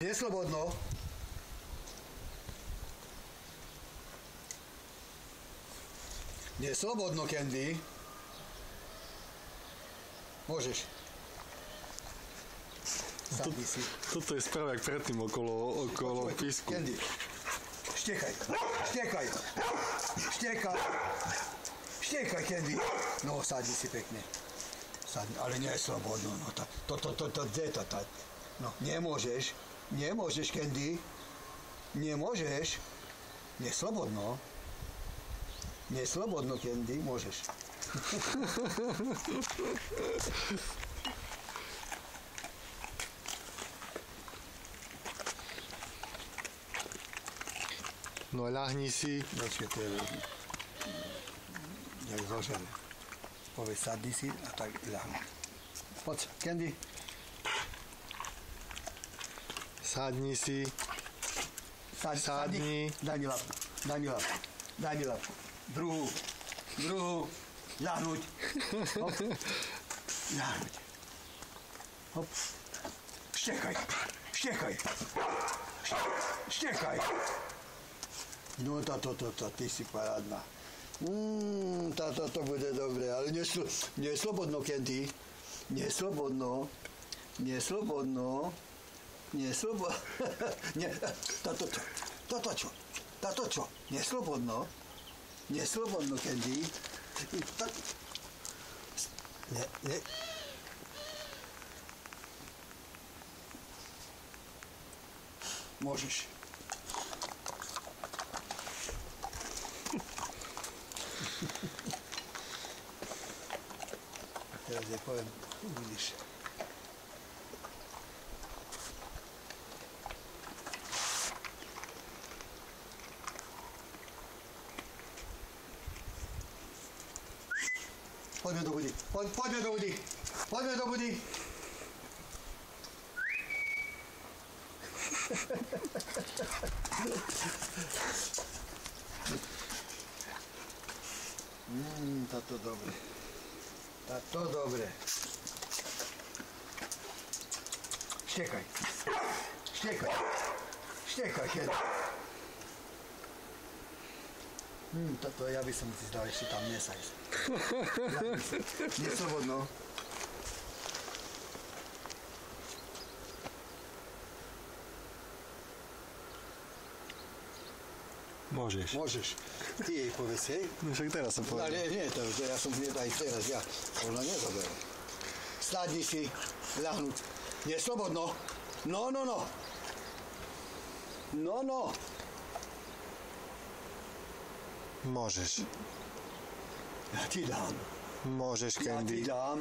Neslobodno. Neslobodno, Candy. Môžeš. Sadni si. Toto je správa jak predtým okolo písku. Candy. Štekaj. Štekaj. Štekaj. Štekaj, Candy. No, sadni si pekne. Sadni, ale neslobodno. No, no, nemôžeš. Nemôžeš, Candy. Nemôžeš. Neslobodno. Neslobodno, Candy. Môžeš. No ľahni si. Počkej, to je jak zožere. Povedz, sadni si a tak ľahni. Poď, Candy. Sadni si. Sadni. Daj mi lapku. Daj mi lapku. Daj mi lapku. Druhú. Ľahnuť. Hop. Ľahnuť. Hop. Štekaj. Štekaj. Štekaj. No ty si parádna. To bude dobre, ale neslobodno, Candy. Neslobodno. Neslobodno. Neslobodno. Toto čo? Neslobodno. Neslobodno, Candy. Ne. Môžeš. Teraz ja poviem, uvidíš. Poďme do vody. Poďme do vody. Poďme do vody. Táto dobre. Táto dobre. Štekaj. Štekaj. Štekaj, Candy. Toto ja by som si zdal ešte tam nesajsť. Neslobodno. Môžeš. Ty jej povedz, hej? No však teraz som povedal. Ale nie, ja som hneď aj teraz, ja ona nezoberiem. Sadni si, ľahnúť. Neslobodno. No. Môžeš. Ja ti dám. Môžeš, Candy. Ja ti dám.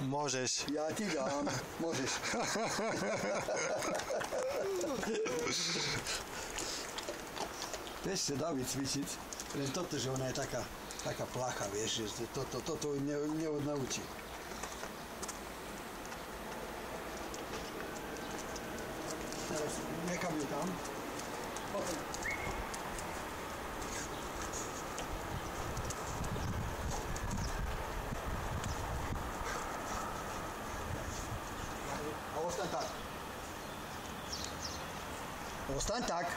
Môžeš. Ja ti dám. Môžeš. Vieš, sa dá vycvičiť, len toto, že ona je taká placha, vieš, že toto neodnaučí. Teraz nechám ju tam. Potom. A ostaň tak. Ostaň tak.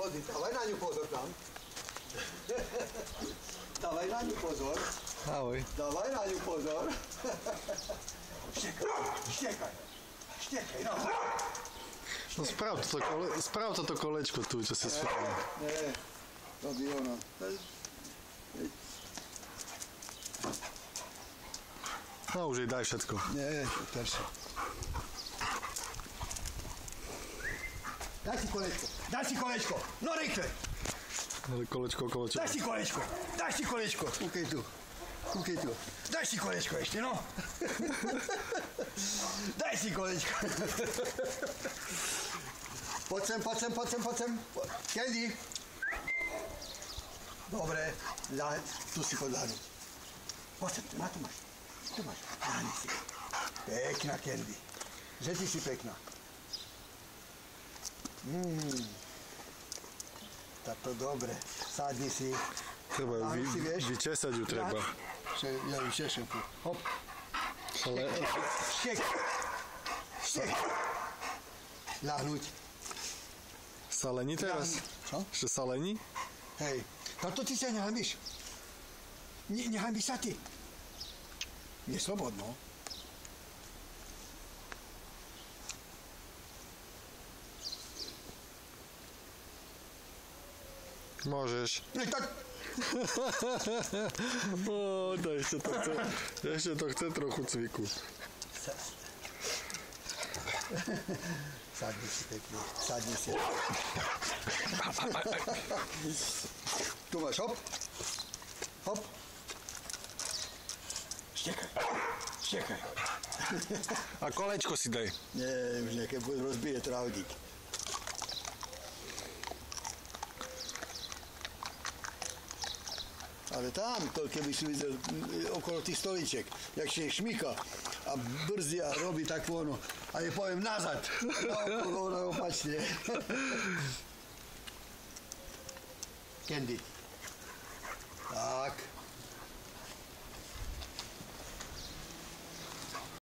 Candy, dávaj na ňu pozor tam. Dávaj na ňu pozor. Ahoj. Dávaj na ňu pozor. Štekaj, no. No správ toto kolečko tu, čo si spravil. Nie, to by ono. No už jej daj všetko. Nie, perše. Daj si kolečko, no rýchle. Kolečko okolo čoho? Daj si kolečko. Kúkej tu. Daj si kolečko ešte, no. Daj si kolečko. Poď sem. Candy. Dobre, tu si poď ľahnuť. Poď sem, na tu máš. Tu máš, láhni si. Pekná, Candy. Že ty si pekná. Tak to dobre. Sadni si. Treba Láhni si, vieš? vyčesať ju treba. Ja ju češem tu. Hop. Ale Štek. Štek. Ľahnuť. sa lení teraz? Čo? Že sa lení? Hej. Táto ty sa nehambíš. Nehambíš sa ty. Je slobodno. Môžeš. Tak. To ešte to chce trochu cviku. Sadni si pekne. Sadni si. Tu máš, hop. Hop. Štekaj. Štekaj. A kolečko si daj. Nie, už nejaké rozbije trávnik. Ale tam, to keby si videl okolo tých stoliček, jak si šmika a brzdí a robí takú ono, a je poviem nazad, a okolo ono opačne. Candy. Tak.